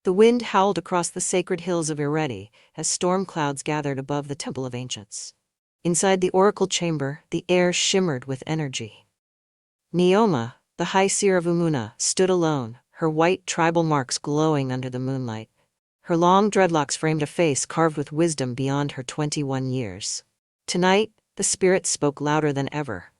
The wind howled across the sacred hills of Ireti as storm clouds gathered above the Temple of Ancients. Inside the oracle chamber, the air shimmered with energy. Neoma, the high seer of Umuna, stood alone, her white tribal marks glowing under the moonlight. Her long dreadlocks framed a face carved with wisdom beyond her 21 years. Tonight, the spirit spoke louder than ever.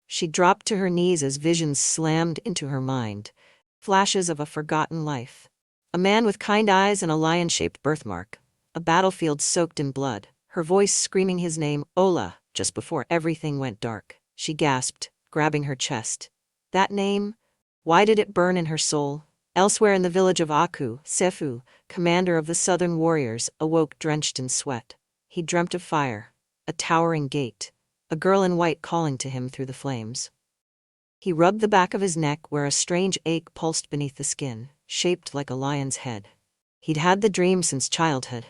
She dropped to her knees as visions slammed into her mind, flashes of a forgotten life. A man with kind eyes and a lion-shaped birthmark. A battlefield soaked in blood, her voice screaming his name, Ola, just before everything went dark. She gasped, grabbing her chest. That name? Why did it burn in her soul? Elsewhere in the village of Aku, Sefu, commander of the southern warriors, awoke drenched in sweat. He dreamt of fire, a towering gate, a girl in white calling to him through the flames. He rubbed the back of his neck where a strange ache pulsed beneath the skin, shaped like a lion's head. He'd had the dream since childhood.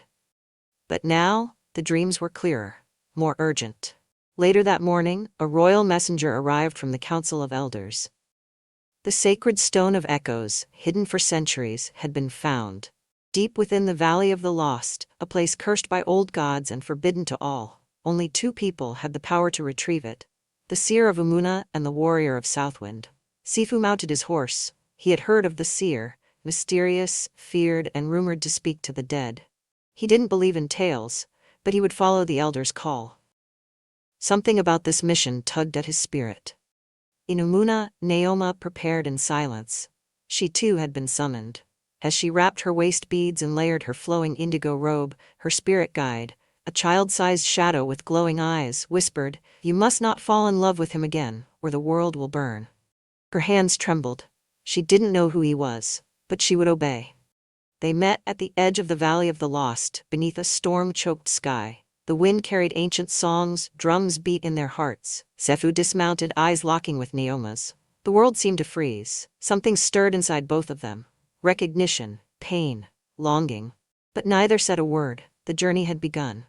But now, the dreams were clearer, more urgent. Later that morning, a royal messenger arrived from the Council of Elders. The sacred Stone of Echoes, hidden for centuries, had been found. Deep within the Valley of the Lost, a place cursed by old gods and forbidden to all. Only 2 people had the power to retrieve it. The seer of Umuna and the warrior of Southwind. Sifu mounted his horse. He had heard of the seer, mysterious, feared, and rumored to speak to the dead. He didn't believe in tales, but he would follow the elders' call. Something about this mission tugged at his spirit. In Umuna, Neoma prepared in silence. She too had been summoned. As she wrapped her waist beads and layered her flowing indigo robe, her spirit guide, a child-sized shadow with glowing eyes, whispered, "You must not fall in love with him again, or the world will burn." Her hands trembled. She didn't know who he was, but she would obey. They met at the edge of the Valley of the Lost, beneath a storm-choked sky. The wind carried ancient songs, drums beat in their hearts. Sefu dismounted, eyes locking with Neoma's. The world seemed to freeze. Something stirred inside both of them. Recognition, pain, longing. But neither said a word. The journey had begun.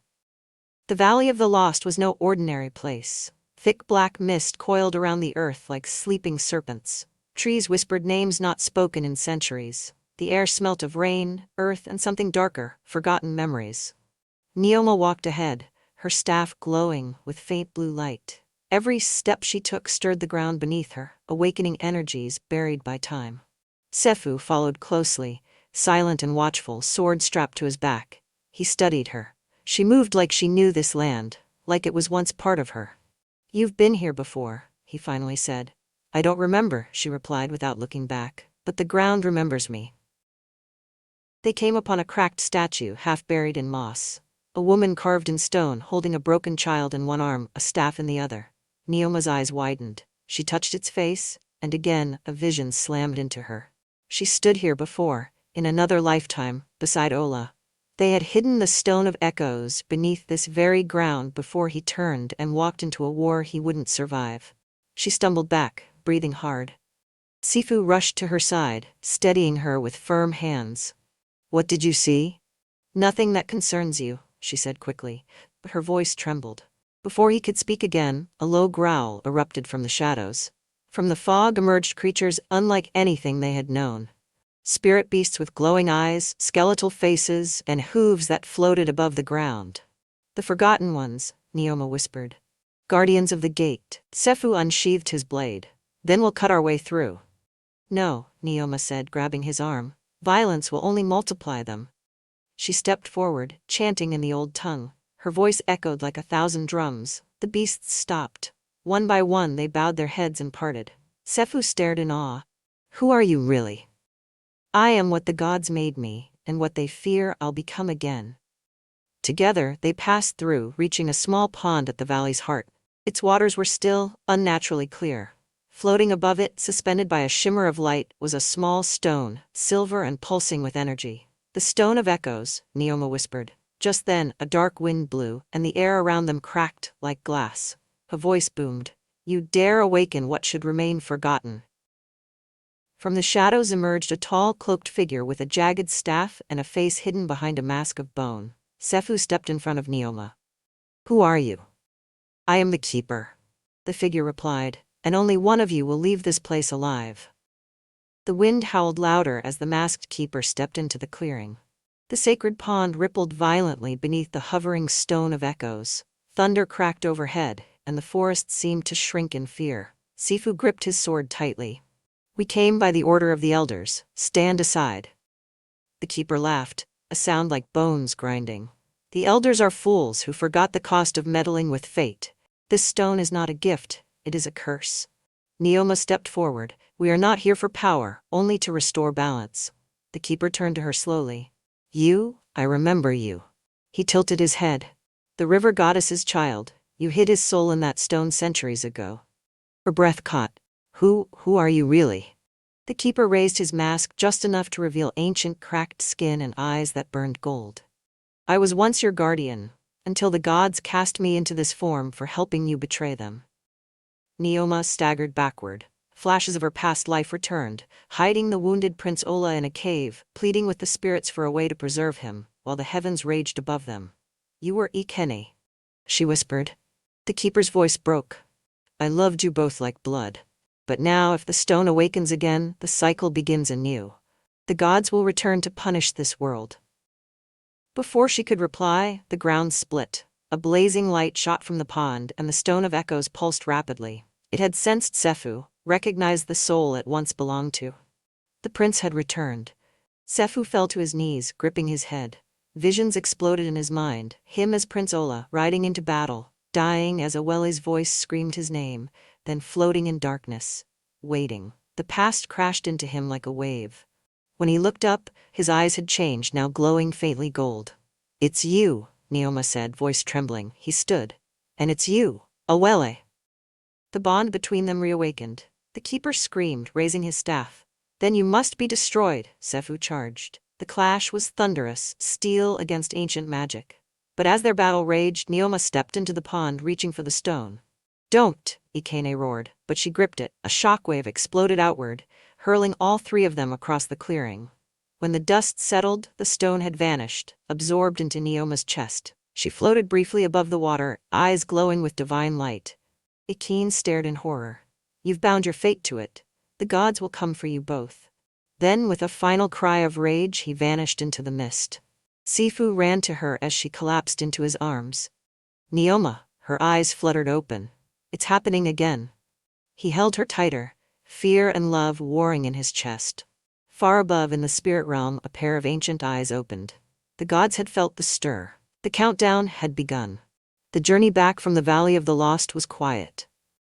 The Valley of the Lost was no ordinary place. Thick black mist coiled around the earth like sleeping serpents. Trees whispered names not spoken in centuries. The air smelt of rain, earth, and something darker, forgotten memories. Neoma walked ahead, her staff glowing with faint blue light. Every step she took stirred the ground beneath her, awakening energies buried by time. Sefu followed closely, silent and watchful, sword strapped to his back. He studied her. She moved like she knew this land, like it was once part of her. "You've been here before," he finally said. "I don't remember," she replied without looking back, "but the ground remembers me." They came upon a cracked statue, half buried in moss. A woman carved in stone, holding a broken child in one arm, a staff in the other. Neoma's eyes widened. She touched its face, and again a vision slammed into her. She stood here before, in another lifetime, beside Ola. They had hidden the Stone of Echoes beneath this very ground before he turned and walked into a war he wouldn't survive. She stumbled back, breathing hard. Sifu rushed to her side, steadying her with firm hands. "What did you see?" "Nothing that concerns you," she said quickly, but her voice trembled. Before he could speak again, a low growl erupted from the shadows. From the fog emerged creatures unlike anything they had known. Spirit beasts with glowing eyes, skeletal faces, and hooves that floated above the ground. "The Forgotten Ones," Neoma whispered. "Guardians of the Gate." Sefu unsheathed his blade. "Then we'll cut our way through." "No," Neoma said, grabbing his arm. "Violence will only multiply them." She stepped forward, chanting in the old tongue. Her voice echoed like 1,000 drums. The beasts stopped. One by one they bowed their heads and parted. Sefu stared in awe. "Who are you really?" "I am what the gods made me, and what they fear I'll become again." Together they passed through, reaching a small pond at the valley's heart. Its waters were still, unnaturally clear. Floating above it, suspended by a shimmer of light, was a small stone, silver and pulsing with energy. "The Stone of Echoes," Neoma whispered. Just then, a dark wind blew, and the air around them cracked like glass. A voice boomed. "You dare awaken what should remain forgotten." From the shadows emerged a tall, cloaked figure with a jagged staff and a face hidden behind a mask of bone. Sefu stepped in front of Neoma. "Who are you?" "I am the Keeper," the figure replied, "and only one of you will leave this place alive." The wind howled louder as the masked keeper stepped into the clearing. The sacred pond rippled violently beneath the hovering stone of echoes. Thunder cracked overhead, and the forest seemed to shrink in fear. Sifu gripped his sword tightly. "We came by the order of the elders. Stand aside." The keeper laughed, a sound like bones grinding. "The elders are fools who forgot the cost of meddling with fate. This stone is not a gift, it is a curse." Neoma stepped forward. "We are not here for power, only to restore balance." The keeper turned to her slowly. "You, I remember you." He tilted his head. "The river goddess's child, you hid his soul in that stone centuries ago." Her breath caught. Who are you really?" The keeper raised his mask just enough to reveal ancient cracked skin and eyes that burned gold. "I was once your guardian, until the gods cast me into this form for helping you betray them." Neoma staggered backward. Flashes of her past life returned, hiding the wounded Prince Ola in a cave, pleading with the spirits for a way to preserve him, while the heavens raged above them. "You were Ikene," she whispered. The keeper's voice broke. "I loved you both like blood. But now if the stone awakens again, the cycle begins anew. The gods will return to punish this world." Before she could reply, the ground split. A blazing light shot from the pond, and the stone of echoes pulsed rapidly. It had sensed Sefu, recognized the soul it once belonged to. The prince had returned. Sefu fell to his knees, gripping his head. Visions exploded in his mind, him as Prince Ola, riding into battle, dying as Awele's voice screamed his name, then floating in darkness, waiting. The past crashed into him like a wave. When he looked up, his eyes had changed, now glowing faintly gold. "It's you," Neoma said, voice trembling. He stood. "And it's you, Awele." The bond between them reawakened. The keeper screamed, raising his staff. "Then you must be destroyed," Sefu charged. The clash was thunderous, steel against ancient magic. But as their battle raged, Neoma stepped into the pond, reaching for the stone. "Don't!" Ikene roared, but she gripped it. A shockwave exploded outward, hurling all three of them across the clearing. When the dust settled, the stone had vanished, absorbed into Neoma's chest. She floated briefly above the water, eyes glowing with divine light. Ikene stared in horror. "You've bound your fate to it. The gods will come for you both." Then, with a final cry of rage, he vanished into the mist. Sifu ran to her as she collapsed into his arms. "Neoma," her eyes fluttered open. "It's happening again." He held her tighter, fear and love warring in his chest. Far above in the spirit realm, a pair of ancient eyes opened. The gods had felt the stir. The countdown had begun. The journey back from the Valley of the Lost was quiet.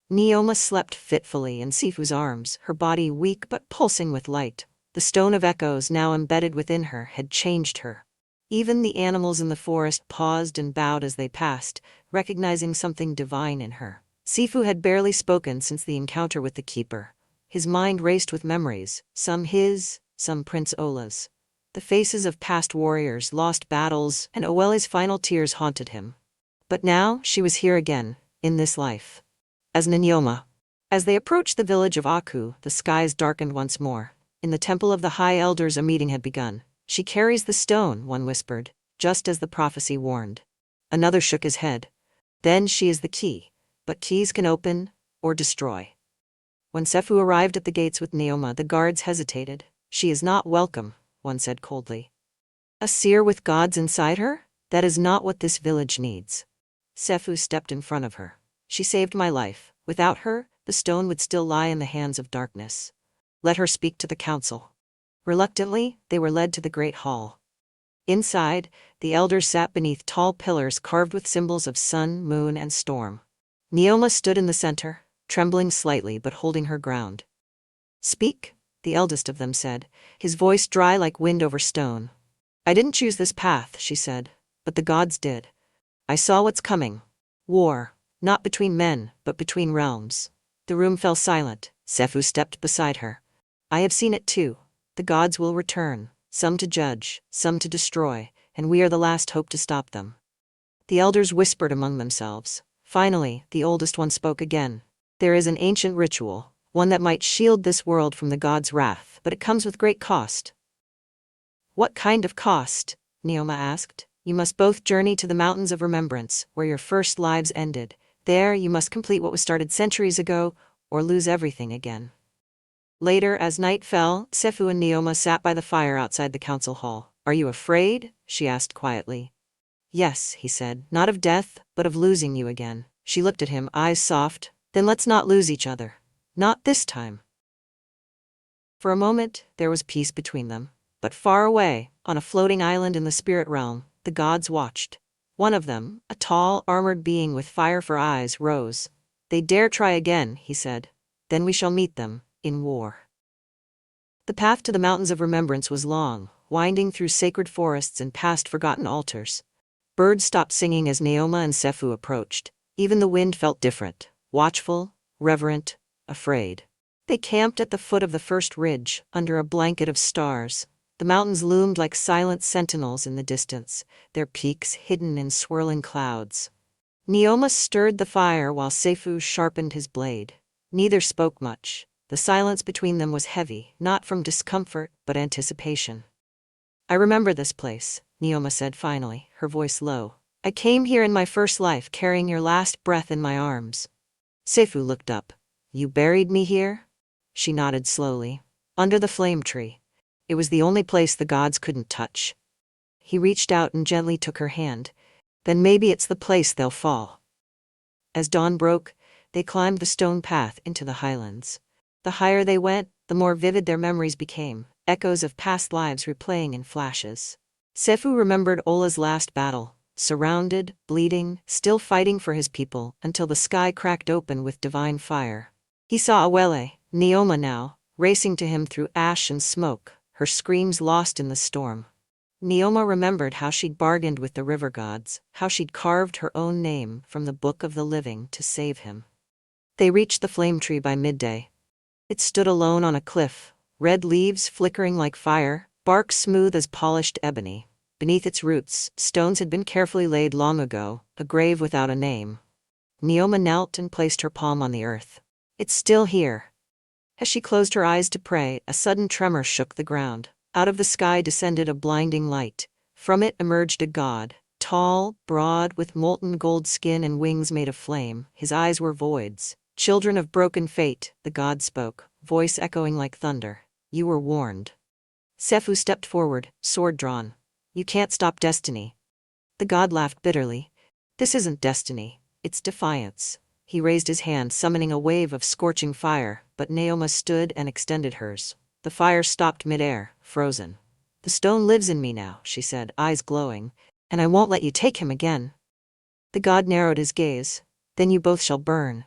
Neoma slept fitfully in Sifu's arms, her body weak but pulsing with light. The stone of echoes, now embedded within her, had changed her. Even the animals in the forest paused and bowed as they passed, recognizing something divine in her. Sifu had barely spoken since the encounter with the keeper. His mind raced with memories, some his, some Prince Ola's. The faces of past warriors, lost battles, and Awele's final tears haunted him. But now she was here again, in this life. As Neoma. As they approached the village of Aku, the skies darkened once more. In the temple of the High Elders a meeting had begun. "She carries the stone," one whispered, just as the prophecy warned. Another shook his head. "Then she is the key. But keys can open, or destroy." When Sefu arrived at the gates with Neoma, the guards hesitated. "She is not welcome," one said coldly. "A seer with gods inside her? That is not what this village needs." Sefu stepped in front of her. "She saved my life. Without her, the stone would still lie in the hands of darkness. Let her speak to the council." Reluctantly, they were led to the great hall. Inside, the elders sat beneath tall pillars carved with symbols of sun, moon, and storm. Neoma stood in the center, trembling slightly but holding her ground. "Speak," the eldest of them said, his voice dry like wind over stone. "I didn't choose this path," she said, "but the gods did. I saw what's coming. War, not between men, but between realms." The room fell silent. Sefu stepped beside her. "I have seen it too. The gods will return, some to judge, some to destroy, and we are the last hope to stop them." The elders whispered among themselves. Finally, the oldest one spoke again. "There is an ancient ritual, one that might shield this world from the gods' wrath, but it comes with great cost." "What kind of cost?" Neoma asked. "You must both journey to the Mountains of Remembrance, where your first lives ended. There you must complete what was started centuries ago, or lose everything again." Later, as night fell, Sefu and Neoma sat by the fire outside the council hall. "Are you afraid?" she asked quietly. "Yes," he said, "not of death, but of losing you again." She looked at him, eyes soft. "Then let's not lose each other. Not this time." For a moment, there was peace between them. But far away, on a floating island in the spirit realm, the gods watched. One of them, a tall, armored being with fire for eyes, rose. "They dare try again," he said. "Then we shall meet them, in war." The path to the Mountains of Remembrance was long, winding through sacred forests and past forgotten altars. Birds stopped singing as Neoma and Sefu approached. Even the wind felt different, watchful, reverent, afraid. They camped at the foot of the first ridge, under a blanket of stars. The mountains loomed like silent sentinels in the distance, their peaks hidden in swirling clouds. Neoma stirred the fire while Sefu sharpened his blade. Neither spoke much. The silence between them was heavy, not from discomfort, but anticipation. "I remember this place," Neoma said finally, her voice low. "I came here in my first life carrying your last breath in my arms." Sefu looked up. "You buried me here?" She nodded slowly. "Under the flame tree. It was the only place the gods couldn't touch." He reached out and gently took her hand. "Then maybe it's the place they'll fall." As dawn broke, they climbed the stone path into the highlands. The higher they went, the more vivid their memories became, echoes of past lives replaying in flashes. Sefu remembered Ola's last battle, surrounded, bleeding, still fighting for his people, until the sky cracked open with divine fire. He saw Awele, Neoma now, racing to him through ash and smoke, her screams lost in the storm. Neoma remembered how she'd bargained with the river gods, how she'd carved her own name from the book of the living to save him. They reached the flame tree by midday. It stood alone on a cliff, red leaves flickering like fire, bark smooth as polished ebony. Beneath its roots, stones had been carefully laid long ago, a grave without a name. Neoma knelt and placed her palm on the earth. "It's still here." As she closed her eyes to pray, a sudden tremor shook the ground. Out of the sky descended a blinding light. From it emerged a god, tall, broad, with molten gold skin and wings made of flame. His eyes were voids. "Children of broken fate," the god spoke, voice echoing like thunder. "You were warned." Sefu stepped forward, sword drawn. "You can't stop destiny." The god laughed bitterly. "This isn't destiny, it's defiance." He raised his hand, summoning a wave of scorching fire, but Neoma stood and extended hers. The fire stopped midair, frozen. "The stone lives in me now," she said, eyes glowing, "and I won't let you take him again." The god narrowed his gaze. "Then you both shall burn."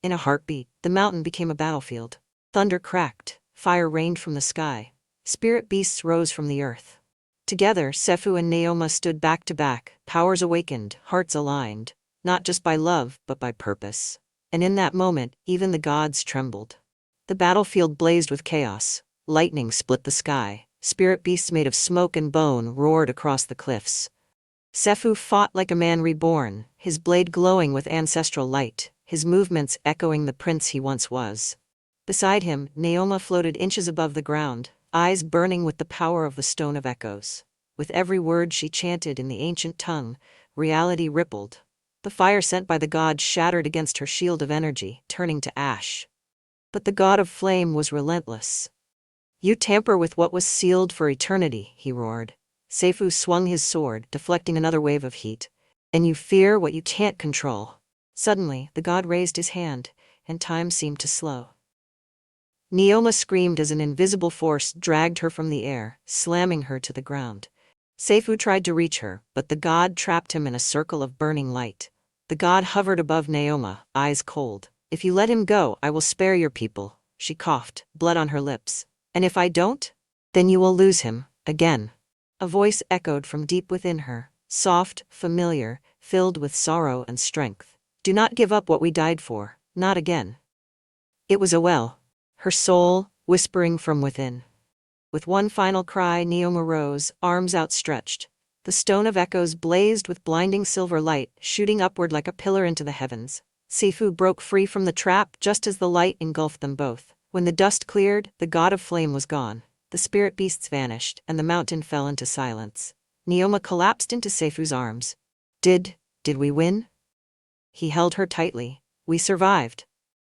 In a heartbeat, the mountain became a battlefield. Thunder cracked, fire rained from the sky. Spirit beasts rose from the earth. Together, Sefu and Neoma stood back to back, powers awakened, hearts aligned, not just by love, but by purpose. And in that moment, even the gods trembled. The battlefield blazed with chaos. Lightning split the sky. Spirit beasts made of smoke and bone roared across the cliffs. Sefu fought like a man reborn, his blade glowing with ancestral light, his movements echoing the prince he once was. Beside him, Neoma floated inches above the ground, eyes burning with the power of the Stone of Echoes. With every word she chanted in the ancient tongue, reality rippled. The fire sent by the god shattered against her shield of energy, turning to ash. But the god of flame was relentless. "You tamper with what was sealed for eternity," he roared. Sefu swung his sword, deflecting another wave of heat. "And you fear what you can't control." Suddenly, the god raised his hand, and time seemed to slow. Neoma screamed as an invisible force dragged her from the air, slamming her to the ground. Sefu tried to reach her, but the god trapped him in a circle of burning light. The god hovered above Neoma, eyes cold. "If you let him go, I will spare your people," she coughed, blood on her lips. "And if I don't? Then you will lose him, again." A voice echoed from deep within her, soft, familiar, filled with sorrow and strength. "Do not give up what we died for, not again." It was Awele, her soul, whispering from within. With one final cry, Neoma rose, arms outstretched. The Stone of Echoes blazed with blinding silver light, shooting upward like a pillar into the heavens. Sefu broke free from the trap just as the light engulfed them both. When the dust cleared, the god of flame was gone. The spirit beasts vanished, and the mountain fell into silence. Neoma collapsed into Sefu's arms. Did we win?" He held her tightly. "We survived."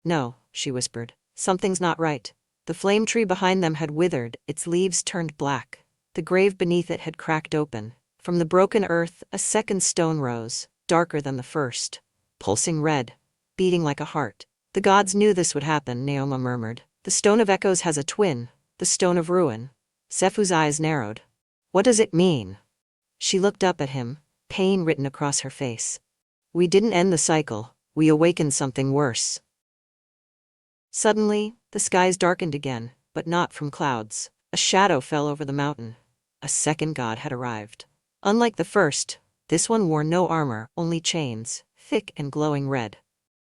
"No," she whispered. "Something's not right. The flame tree behind them had withered, its leaves turned black. The grave beneath it had cracked open. From the broken earth, a second stone rose, darker than the first, pulsing red, beating like a heart. The gods knew this would happen, Neoma murmured. The stone of echoes has a twin, the stone of ruin. Sefu's eyes narrowed. What does it mean? She looked up at him, pain written across her face. We didn't end the cycle, we awakened something worse. Suddenly, the skies darkened again, but not from clouds. A shadow fell over the mountain. A second god had arrived. Unlike the first, this one wore no armor, only chains, thick and glowing red.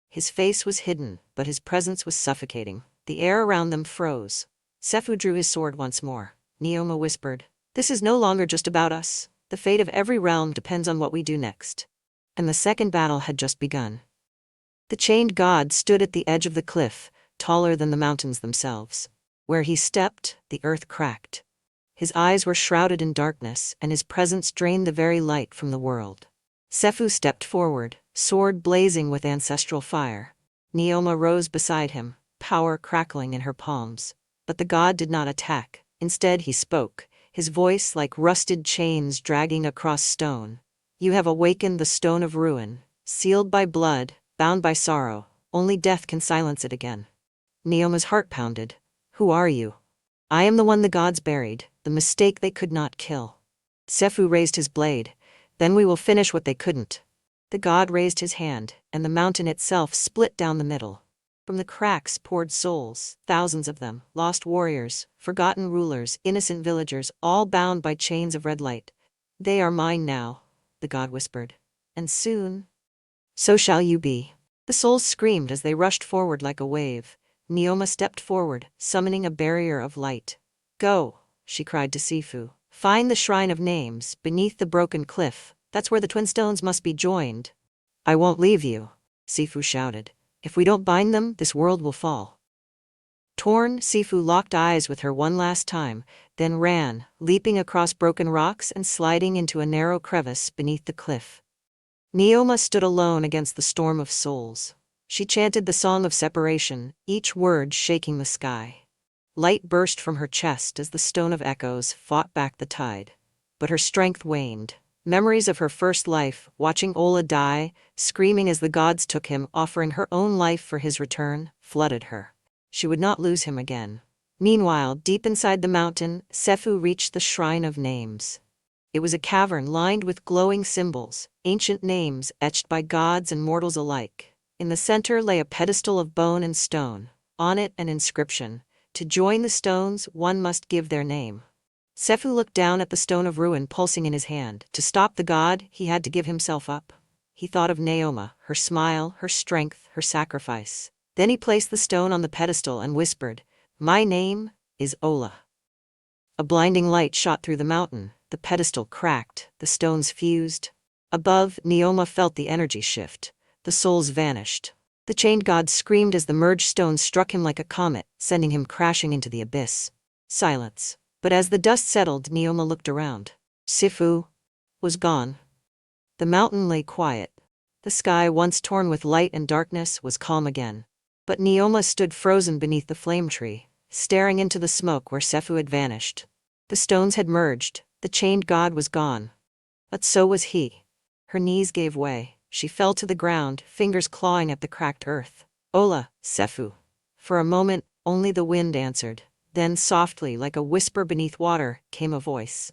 His face was hidden, but his presence was suffocating. The air around them froze. Sefu drew his sword once more. Neoma whispered, "This is no longer just about us. The fate of every realm depends on what we do next." And the second battle had just begun. The chained god stood at the edge of the cliff, taller than the mountains themselves. Where he stepped, the earth cracked. His eyes were shrouded in darkness, and his presence drained the very light from the world. Sefu stepped forward, sword blazing with ancestral fire. Neoma rose beside him, power crackling in her palms. But the god did not attack. Instead he spoke, his voice like rusted chains dragging across stone. You have awakened the stone of ruin, sealed by blood, bound by sorrow. Only death can silence it again. Neoma's heart pounded. Who are you? I am the one the gods buried, the mistake they could not kill. Sefu raised his blade. Then we will finish what they couldn't. The god raised his hand, and the mountain itself split down the middle. From the cracks poured souls, thousands of them, lost warriors, forgotten rulers, innocent villagers, all bound by chains of red light. They are mine now, the god whispered. And soon, so shall you be. The souls screamed as they rushed forward like a wave. Neoma stepped forward, summoning a barrier of light. Go, she cried to Sefu. Find the Shrine of Names, beneath the broken cliff. That's where the twin stones must be joined. I won't leave you, Sefu shouted. If we don't bind them, this world will fall. Torn, Sefu locked eyes with her one last time, then ran, leaping across broken rocks and sliding into a narrow crevice beneath the cliff. Neoma stood alone against the storm of souls. She chanted the song of separation, each word shaking the sky. Light burst from her chest as the stone of echoes fought back the tide. But her strength waned. Memories of her first life, watching Ola die, screaming as the gods took him, offering her own life for his return, flooded her. She would not lose him again. Meanwhile, deep inside the mountain, Sefu reached the Shrine of Names. It was a cavern lined with glowing symbols, ancient names etched by gods and mortals alike. In the center lay a pedestal of bone and stone. On it, an inscription. To join the stones, one must give their name. Sefu looked down at the stone of ruin pulsing in his hand. To stop the god, he had to give himself up. He thought of Neoma, her smile, her strength, her sacrifice. Then he placed the stone on the pedestal and whispered, My name is Ola. A blinding light shot through the mountain. The pedestal cracked, the stones fused. Above, Neoma felt the energy shift. The souls vanished. The chained god screamed as the merged stones struck him like a comet, sending him crashing into the abyss. Silence. But as the dust settled, Neoma looked around. Sefu was gone. The mountain lay quiet. The sky, once torn with light and darkness, was calm again. But Neoma stood frozen beneath the flame tree, staring into the smoke where Sefu had vanished. The stones had merged. The chained god was gone. But so was he. Her knees gave way. She fell to the ground, fingers clawing at the cracked earth. Ola, Sefu. For a moment, only the wind answered. Then softly, like a whisper beneath water, came a voice.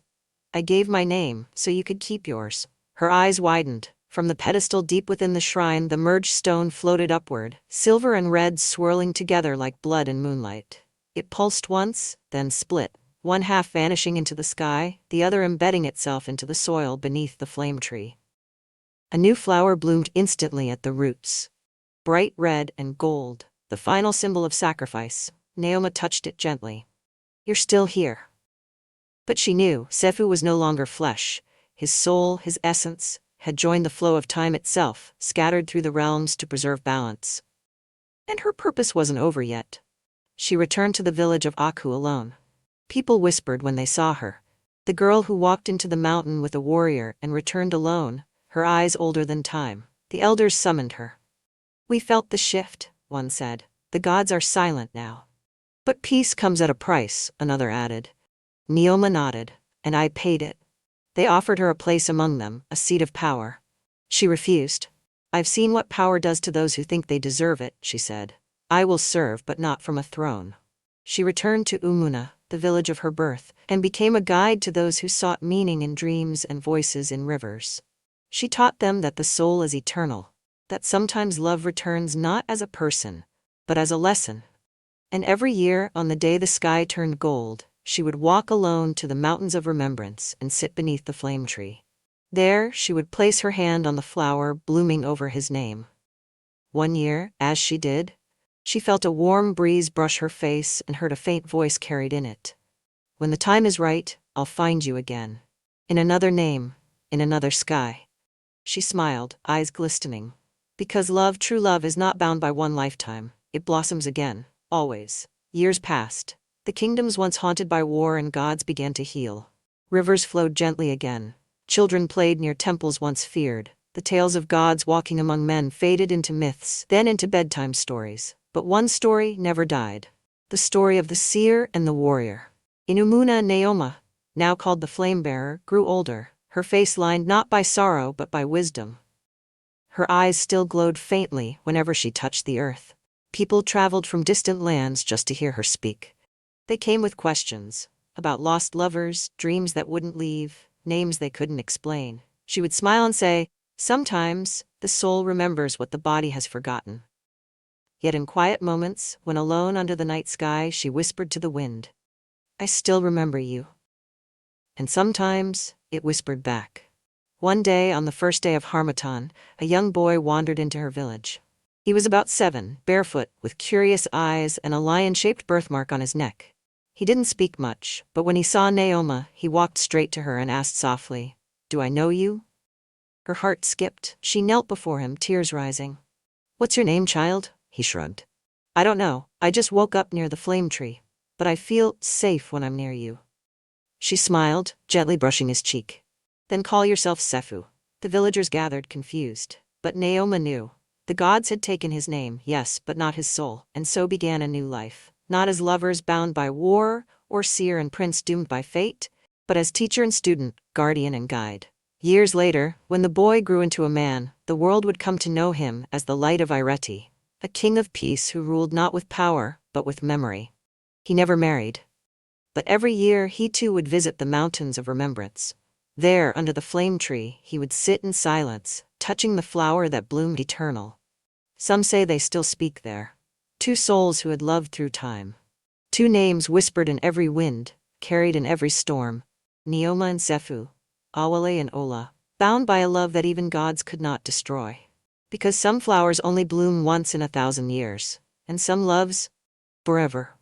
I gave my name, so you could keep yours. Her eyes widened. From the pedestal deep within the shrine, the merged stone floated upward, silver and red swirling together like blood in moonlight. It pulsed once, then split, one half vanishing into the sky, the other embedding itself into the soil beneath the flame tree. A new flower bloomed instantly at the roots. Bright red and gold, the final symbol of sacrifice. Neoma touched it gently. You're still here. But she knew Sefu was no longer flesh. His soul, his essence, had joined the flow of time itself, scattered through the realms to preserve balance. And her purpose wasn't over yet. She returned to the village of Aku alone. People whispered when they saw her. The girl who walked into the mountain with a warrior and returned alone, her eyes older than time. The elders summoned her. We felt the shift, one said. The gods are silent now. But peace comes at a price, another added. Neoma nodded, and I paid it. They offered her a place among them, a seat of power. She refused. I've seen what power does to those who think they deserve it, she said. I will serve, but not from a throne. She returned to Umuna, the village of her birth, and became a guide to those who sought meaning in dreams and voices in rivers. She taught them that the soul is eternal, that sometimes love returns not as a person, but as a lesson. And every year, on the day the sky turned gold, she would walk alone to the mountains of remembrance and sit beneath the flame tree. There, she would place her hand on the flower blooming over his name. One year, as she did, she felt a warm breeze brush her face and heard a faint voice carried in it. When the time is right, I'll find you again. In another name, in another sky. She smiled, eyes glistening. Because love, true love, is not bound by one lifetime. It blossoms again, always. Years passed. The kingdoms once haunted by war and gods began to heal. Rivers flowed gently again. Children played near temples once feared. The tales of gods walking among men faded into myths, then into bedtime stories. But one story never died. The story of the seer and the warrior. Inumuna Neoma, now called the Flame-Bearer, grew older, her face lined not by sorrow but by wisdom. Her eyes still glowed faintly whenever she touched the earth. People traveled from distant lands just to hear her speak. They came with questions about lost lovers, dreams that wouldn't leave, names they couldn't explain. She would smile and say, "Sometimes, the soul remembers what the body has forgotten." Yet in quiet moments, when alone under the night sky, she whispered to the wind, "I still remember you." And sometimes, it whispered back. One day, on the first day of Harmattan, a young boy wandered into her village. He was about 7, barefoot, with curious eyes and a lion-shaped birthmark on his neck. He didn't speak much, but when he saw Neoma, he walked straight to her and asked softly, "Do I know you?" Her heart skipped. She knelt before him, tears rising. "What's your name, child?" He shrugged. "I don't know. I just woke up near the flame tree. But I feel safe when I'm near you." She smiled, gently brushing his cheek. "Then call yourself Sefu." The villagers gathered, confused. But Neoma knew. The gods had taken his name, yes, but not his soul, and so began a new life. Not as lovers bound by war, or seer and prince doomed by fate, but as teacher and student, guardian and guide. Years later, when the boy grew into a man, the world would come to know him as the Light of Ireti, a king of peace who ruled not with power, but with memory. He never married. But every year he too would visit the mountains of remembrance. There, under the flame tree, he would sit in silence, touching the flower that bloomed eternal. Some say they still speak there. Two souls who had loved through time. Two names whispered in every wind, carried in every storm. Neoma and Sefu, Awale and Ola, bound by a love that even gods could not destroy. Because some flowers only bloom once in 1,000 years, and some loves, forever.